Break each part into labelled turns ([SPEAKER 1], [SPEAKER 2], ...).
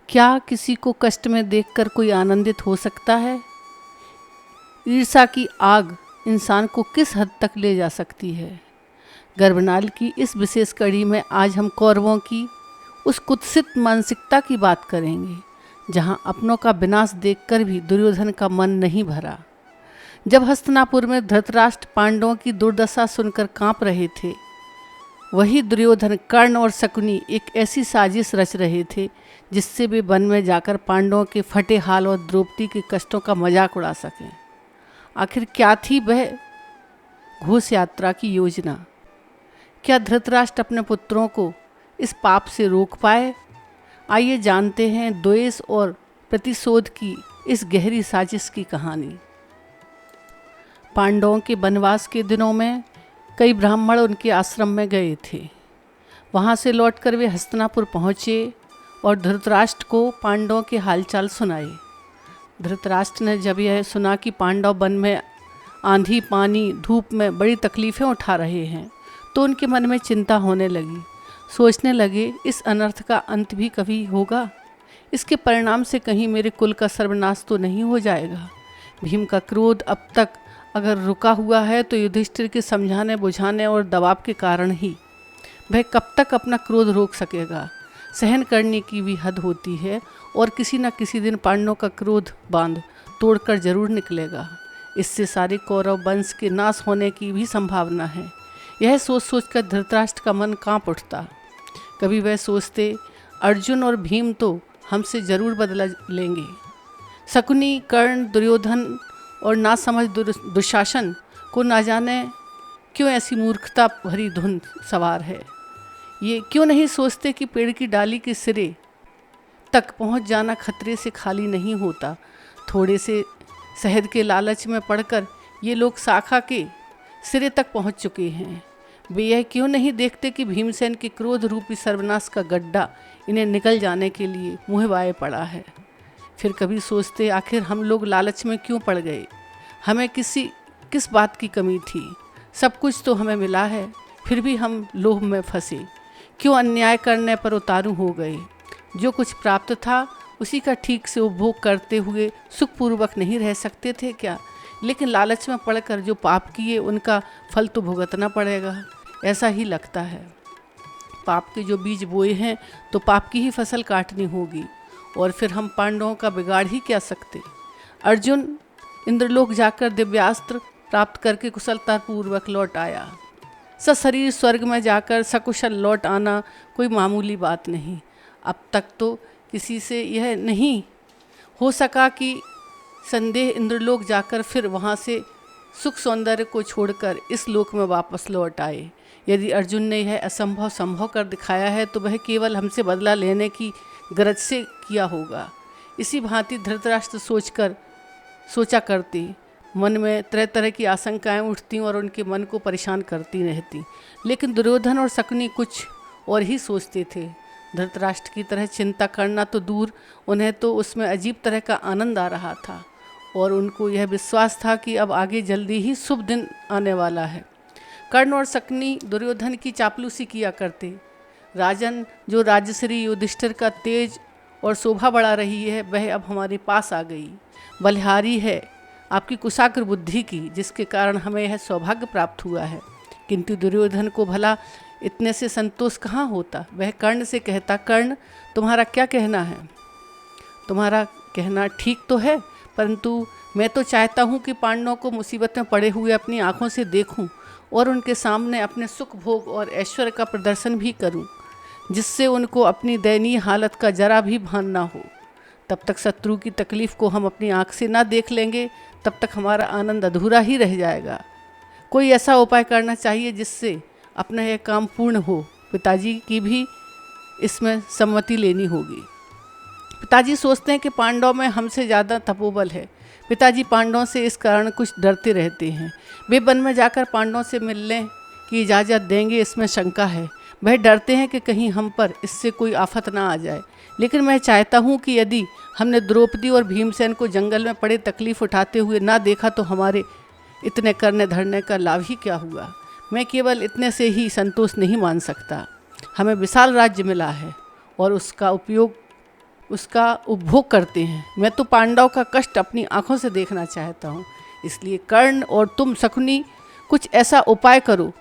[SPEAKER 1] क्या किसी को कष्ट में देखकर कोई आनंदित हो सकता है? ईर्ष्या की आग इंसान को किस हद तक ले जा सकती है? गर्भनाल की इस विशेष कड़ी में आज हम कौरवों की उस कुत्सित मानसिकता की बात करेंगे, जहां अपनों का विनाश देखकर भी दुर्योधन का मन नहीं भरा। जब हस्तिनापुर में धृतराष्ट्र पांडवों की दुर्दशा सुनकर कांप रहे थे, वही दुर्योधन, कर्ण और शकुनी एक ऐसी साजिश रच रहे थे जिससे वे वन में जाकर पांडवों के फटे हाल और द्रौपदी के कष्टों का मजाक उड़ा सकें। आखिर क्या थी वह घोष यात्रा की योजना? क्या धृतराष्ट्र अपने पुत्रों को इस पाप से रोक पाए? आइए जानते हैं द्वेष और प्रतिशोध की इस गहरी साजिश की कहानी। पांडवों के वनवास के दिनों में कई ब्राह्मण उनके आश्रम में गए थे। वहाँ से लौटकर वे हस्तिनापुर पहुँचे और धृतराष्ट्र को पांडवों के हालचाल सुनाए। धृतराष्ट्र ने जब यह सुना कि पांडव वन में आंधी, पानी, धूप में बड़ी तकलीफ़ें उठा रहे हैं, तो उनके मन में चिंता होने लगी। सोचने लगे, इस अनर्थ का अंत भी कभी होगा? इसके परिणाम से कहीं मेरे कुल का सर्वनाश तो नहीं हो जाएगा? भीम का क्रोध अब तक अगर रुका हुआ है तो युधिष्ठिर के समझाने, बुझाने और दबाव के कारण ही। वह कब तक अपना क्रोध रोक सकेगा? सहन करने की भी हद होती है और किसी न किसी दिन पांडवों का क्रोध बांध तोड़कर जरूर निकलेगा। इससे सारे कौरव वंश के नाश होने की भी संभावना है। यह सोच सोचकर धृतराष्ट्र का मन कांप उठता। कभी वह सोचते, अर्जुन और भीम तो हमसे जरूर बदला लेंगे। शकुनी, कर्ण, दुर्योधन और नासमझ दुशासन को ना जाने क्यों ऐसी मूर्खता भरी धुन सवार है। ये क्यों नहीं सोचते कि पेड़ की डाली के सिरे तक पहुंच जाना खतरे से खाली नहीं होता। थोड़े से शहद के लालच में पड़कर ये लोग शाखा के सिरे तक पहुंच चुके हैं। वे यह क्यों नहीं देखते कि भीमसेन के क्रोध रूपी सर्वनाश का गड्ढा इन्हें निकल जाने के लिए मुँहवाए पड़ा है। फिर कभी सोचते, आखिर हम लोग लालच में क्यों पड़ गए? हमें किस बात की कमी थी? सब कुछ तो हमें मिला है, फिर भी हम लोभ में फंसे। क्यों अन्याय करने पर उतारू हो गए? जो कुछ प्राप्त था उसी का ठीक से उपभोग करते हुए सुखपूर्वक नहीं रह सकते थे क्या? लेकिन लालच में पड़कर जो पाप किए उनका फल तो भुगतना पड़ेगा, ऐसा ही लगता है। पाप के जो बीज बोए हैं तो पाप की ही फसल काटनी होगी, और फिर हम पांडवों का बिगाड़ ही क्या सकते। अर्जुन इंद्रलोक जाकर दिव्यास्त्र प्राप्त करके कुशलतापूर्वक लौट आया। सशरीर स्वर्ग में जाकर सकुशल लौट आना कोई मामूली बात नहीं। अब तक तो किसी से यह नहीं हो सका कि संदेह इंद्रलोक जाकर फिर वहाँ से सुख सौंदर्य को छोड़कर इस लोक में वापस लौट आए। यदि अर्जुन ने यह असंभव संभव कर दिखाया है तो वह केवल हमसे बदला लेने की गरज से किया होगा। इसी भांति धृतराष्ट्र सोचा करती। मन में तरह तरह की आशंकाएं उठती और उनके मन को परेशान करती रहती। लेकिन दुर्योधन और शकुनी कुछ और ही सोचते थे। धृतराष्ट्र की तरह चिंता करना तो दूर, उन्हें तो उसमें अजीब तरह का आनंद आ रहा था और उनको यह विश्वास था कि अब आगे जल्दी ही शुभ दिन आने वाला है। कर्ण और शकुनी दुर्योधन की चापलूसी किया करते। राजन, जो राजश्री युधिष्ठिर का तेज और शोभा बढ़ा रही है, वह अब हमारे पास आ गई। बलिहारी है आपकी कुशाग्र बुद्धि की, जिसके कारण हमें यह सौभाग्य प्राप्त हुआ है। किंतु दुर्योधन को भला इतने से संतोष कहाँ होता। वह कर्ण से कहता, कर्ण, तुम्हारा क्या कहना है? तुम्हारा कहना ठीक तो है, परंतु मैं तो चाहता हूँ कि पांडवों को मुसीबत में पड़े हुए अपनी आँखों से देखूँ और उनके सामने अपने सुख भोग और ऐश्वर्य का प्रदर्शन भी करूँ, जिससे उनको अपनी दयनीय हालत का जरा भी भान ना हो। तब तक शत्रु की तकलीफ़ को हम अपनी आँख से ना देख लेंगे, तब तक हमारा आनंद अधूरा ही रह जाएगा। कोई ऐसा उपाय करना चाहिए जिससे अपना यह काम पूर्ण हो। पिताजी की भी इसमें सम्मति लेनी होगी। पिताजी सोचते हैं कि पांडव में हमसे ज़्यादा तपोबल है। पिताजी पांडवों से इस कारण कुछ डरते रहते हैं। वे वन में जाकर पांडवों से मिलने की इजाज़त देंगे, इसमें शंका है। वह डरते हैं कि कहीं हम पर इससे कोई आफत ना आ जाए। लेकिन मैं चाहता हूँ कि यदि हमने द्रौपदी और भीमसेन को जंगल में पड़े तकलीफ़ उठाते हुए ना देखा तो हमारे इतने करने धरने का लाभ ही क्या हुआ। मैं केवल इतने से ही संतोष नहीं मान सकता। हमें विशाल राज्य मिला है और उसका उपयोग उसका उपभोग करते हैं। मैं तो पांडव का कष्ट अपनी आंखों से देखना चाहता हूँ। इसलिए कर्ण और तुम शकुनी कुछ ऐसा उपाय करो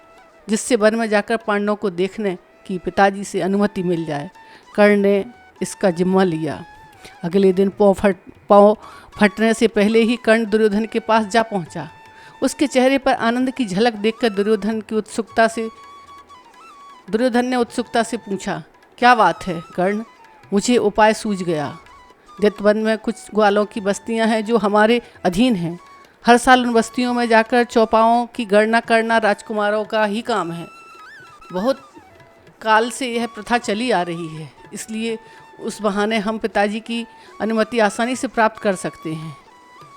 [SPEAKER 1] जिससे वन में जाकर पांडवों को देखने की पिताजी से अनुमति मिल जाए। कर्ण ने इसका जिम्मा लिया। अगले दिन पाँव फटने से पहले ही कर्ण दुर्योधन के पास जा पहुंचा। उसके चेहरे पर आनंद की झलक देखकर दुर्योधन ने उत्सुकता से पूछा, क्या बात है कर्ण? मुझे उपाय सूझ गया। दैत्यवन में कुछ ग्वालों की बस्तियां हैं जो हमारे अधीन हैं। हर साल उन बस्तियों में जाकर चौपाओं की गणना करना राजकुमारों का ही काम है। बहुत काल से यह प्रथा चली आ रही है, इसलिए उस बहाने हम पिताजी की अनुमति आसानी से प्राप्त कर सकते हैं।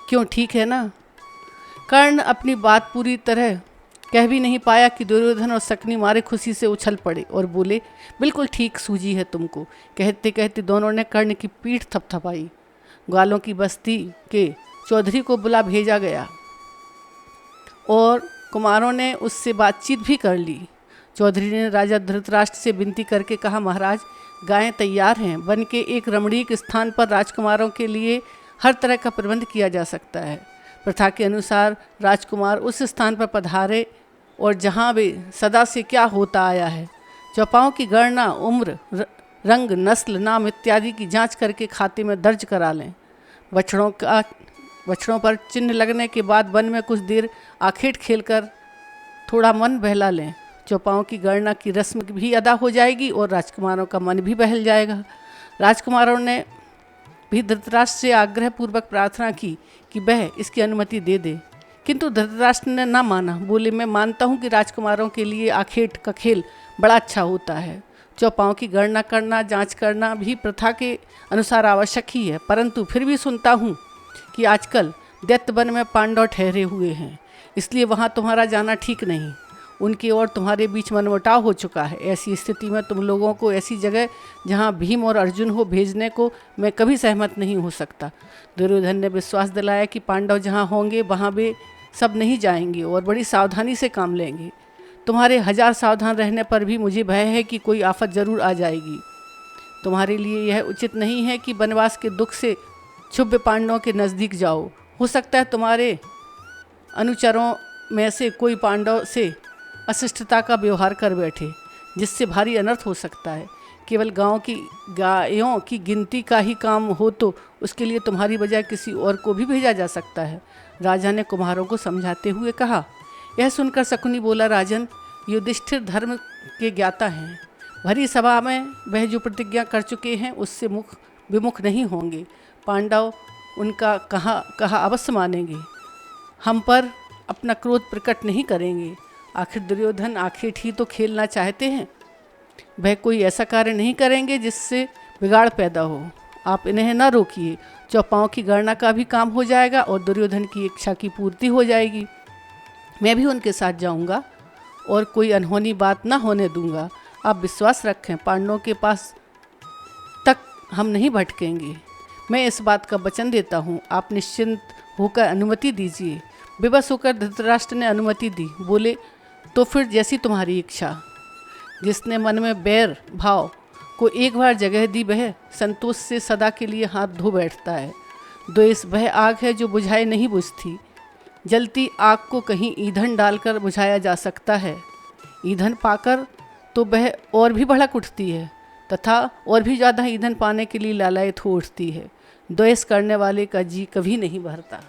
[SPEAKER 1] क्यों, ठीक है ना? कर्ण अपनी बात पूरी तरह कह भी नहीं पाया कि दुर्योधन और शकुनी मारे खुशी से उछल पड़े और बोले, बिल्कुल ठीक सूझी है तुमको। कहते कहते दोनों ने कर्ण की पीठ थपथपाई। ग्वालों की बस्ती के चौधरी को बुला भेजा गया और कुमारों ने उससे बातचीत भी कर ली। चौधरी ने राजा धृतराष्ट्र से विनती करके कहा, महाराज, गायें तैयार हैं। वन के एक रमणीक स्थान पर राजकुमारों के लिए हर तरह का प्रबंध किया जा सकता है। प्रथा के अनुसार राजकुमार उस स्थान पर पधारे और जहाँ वे सदा से क्या होता आया है, चौपाओं की गणना, उम्र, रंग, नस्ल, नाम इत्यादि की जांच करके खाते में दर्ज करा लें। बछड़ों पर चिन्ह लगने के बाद वन में कुछ देर आखेट खेलकर थोड़ा मन बहला लें। चौपाओं की गणना की रस्म भी अदा हो जाएगी और राजकुमारों का मन भी बहल जाएगा। राजकुमारों ने भी धृतराष्ट्र से आग्रहपूर्वक प्रार्थना की कि वह इसकी अनुमति दे दे, किंतु धृतराष्ट्र ने ना माना। बोले, मैं मानता हूँ कि राजकुमारों के लिए आखेट का खेल बड़ा अच्छा होता है। चौपाओं की गणना करना, जांच करना भी प्रथा के अनुसार आवश्यक ही है, परंतु फिर भी सुनता हूँ कि आजकल दैत्यवन में पांडव ठहरे हुए हैं, इसलिए वहाँ तुम्हारा जाना ठीक नहीं। उनके और तुम्हारे बीच मनमुटाव हो चुका है। ऐसी स्थिति में तुम लोगों को ऐसी जगह जहाँ भीम और अर्जुन हो भेजने को मैं कभी सहमत नहीं हो सकता। दुर्योधन ने विश्वास दिलाया कि पांडव जहाँ होंगे वहाँ वे सब नहीं जाएंगे और बड़ी सावधानी से काम लेंगे। तुम्हारे 1000 सावधान रहने पर भी मुझे भय है कि कोई आफत जरूर आ जाएगी। तुम्हारे लिए यह उचित नहीं है कि वनवास के दुख से क्षुब्ध पांडवों के नज़दीक जाओ। हो सकता है तुम्हारे अनुचरों में से कोई पांडव से अशिष्टता का व्यवहार कर बैठे, जिससे भारी अनर्थ हो सकता है। केवल गांव की गायों की गिनती का ही काम हो तो उसके लिए तुम्हारी बजाय किसी और को भी भेजा जा सकता है। राजा ने कुम्हारों को समझाते हुए कहा। यह सुनकर शकुनी बोला, राजन, युधिष्ठिर धर्म के ज्ञाता हैं। भरी सभा में वह जो प्रतिज्ञा कर चुके हैं उससे विमुख नहीं होंगे। पांडव उनका कहा अवश्य मानेंगे। हम पर अपना क्रोध प्रकट नहीं करेंगे। आखिर दुर्योधन आखेट ही तो खेलना चाहते हैं। वह कोई ऐसा कार्य नहीं करेंगे जिससे बिगाड़ पैदा हो। आप इन्हें न रोकिए। चौपाओं की गणना का भी काम हो जाएगा और दुर्योधन की इच्छा की पूर्ति हो जाएगी। मैं भी उनके साथ जाऊंगा और कोई अनहोनी बात न होने दूंगा। आप विश्वास रखें, पांडवों के पास तक हम नहीं भटकेंगे। मैं इस बात का वचन देता हूँ। आप निश्चिंत होकर अनुमति दीजिए। विवश होकर धृतराष्ट्र ने अनुमति दी। बोले, तो फिर जैसी तुम्हारी इच्छा। जिसने मन में बैर भाव को एक बार जगह दी वह संतोष से सदा के लिए हाथ धो बैठता है। द्वेष वह आग है जो बुझाए नहीं बुझती। जलती आग को कहीं ईंधन डालकर बुझाया जा सकता है। ईंधन पाकर तो वह और भी भड़क उठती है तथा और भी ज़्यादा ईंधन पाने के लिए लालायित हो उठती है। द्वेष करने वाले का जी कभी नहीं भरता।